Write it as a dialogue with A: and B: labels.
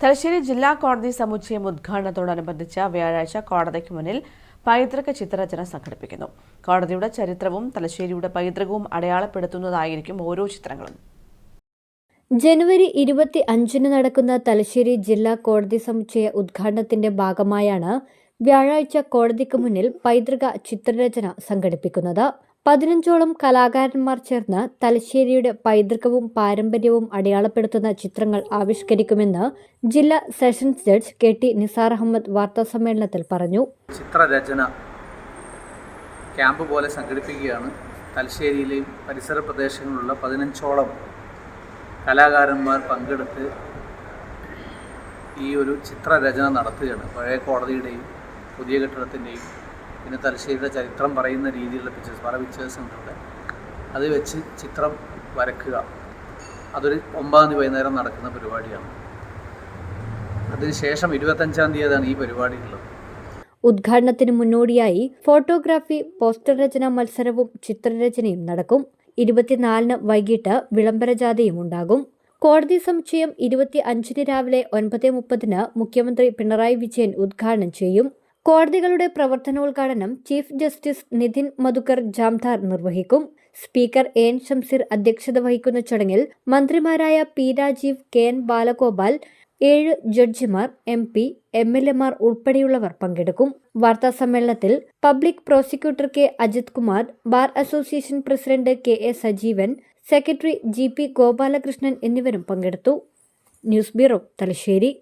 A: തലശ്ശേരി ജില്ലാ കോടതി സമുച്ചയം ഉദ്ഘാടനത്തോടനുബന്ധിച്ച് വ്യാഴാഴ്ച കോടതിക്ക് മുന്നിൽ പൈതൃക ചിത്രരചന സംഘടിപ്പിക്കുന്നു. കോടതിയുടെ ചരിത്രവും തലശ്ശേരിയുടെ പൈതൃകവും അടയാളപ്പെടുത്തുന്നതായിരിക്കും ഓരോ ചിത്രങ്ങളും.
B: ജനുവരി 25 നടക്കുന്ന തലശ്ശേരി ജില്ലാ കോടതി സമുച്ചയ ഉദ്ഘാടനത്തിന്റെ ഭാഗമായാണ് വ്യാഴാഴ്ച കോടതിക്ക് മുന്നിൽ പൈതൃക ചിത്രരചന സംഘടിപ്പിക്കുന്നത്. 15ഓളം കലാകാരന്മാർ ചേർന്ന് തലശ്ശേരിയുടെ പൈതൃകവും പാരമ്പര്യവും അടയാളപ്പെടുത്തുന്ന ചിത്രങ്ങൾ ആവിഷ്കരിക്കുമെന്ന് ജില്ലാ sessions judge KT Nisar Ahmed വാർത്താസമ്മേളനത്തിൽ പറഞ്ഞു.
C: ചിത്രരചന ക്യാമ്പ് പോലെ സംഘടിപ്പിക്കുകയാണ്. തലശ്ശേരിയിലെയും പരിസര പ്രദേശങ്ങളിലുള്ള 15ഓളം കലാകാരന്മാർ പങ്കെടുത്ത് ഈ ഒരു ചിത്രരചന നടത്തുകയാണ്. പഴയ കോടതിയുടെയും പുതിയ കെട്ടിടത്തിൻ്റെയും പിന്നെ തലശ്ശേരിയുടെ ചരിത്രം പറയുന്ന രീതിയിലുള്ള പല പിക്ചേഴ്സ് ഉണ്ട്. അത് വെച്ച് ചിത്രം വരയ്ക്കുക. അതൊരു 9-ാം തീയതി വൈകുന്നേരം നടക്കുന്ന പരിപാടിയാണ്. അതിനുശേഷം 25-ാം തീയതിയാണ് ഈ പരിപാടി ഉള്ളത്.
B: ഉദ്ഘാടനത്തിന് മുന്നോടിയായി ഫോട്ടോഗ്രാഫി, പോസ്റ്റർ രചന മത്സരവും ചിത്രരചനയും നടക്കും. 24-ന് വൈകിട്ട് വിളംബരജാഥയും ഉണ്ടാകും. കോടതി സമുച്ചയം 25-ന് രാവിലെ 9:30-ന് മുഖ്യമന്ത്രി പിണറായി വിജയൻ ഉദ്ഘാടനം ചെയ്യും. കോടതികളുടെ പ്രവർത്തനോദ്ഘാടനം ചീഫ് ജസ്റ്റിസ് നിതിൻ മധുക്കർ ജാംധാർ നിർവഹിക്കും. സ്പീക്കർ AN ഷംസീർ അധ്യക്ഷത വഹിക്കുന്ന ചടങ്ങിൽ മന്ത്രിമാരായ P രാജീവ്, KN ബാലഗോപാൽ, 7 ജഡ്ജിമാർ, MP, MLA മാർ ഉൾപ്പെടെയുള്ളവർ പങ്കെടുക്കും. വാർത്താസമ്മേളനത്തിൽ public prosecutor K Ajith Kumar, bar association president KA Sajeevan, secretary GP Gopalakrishnan എന്നിവരും പങ്കെടുത്തു. News bureau, Thalassery.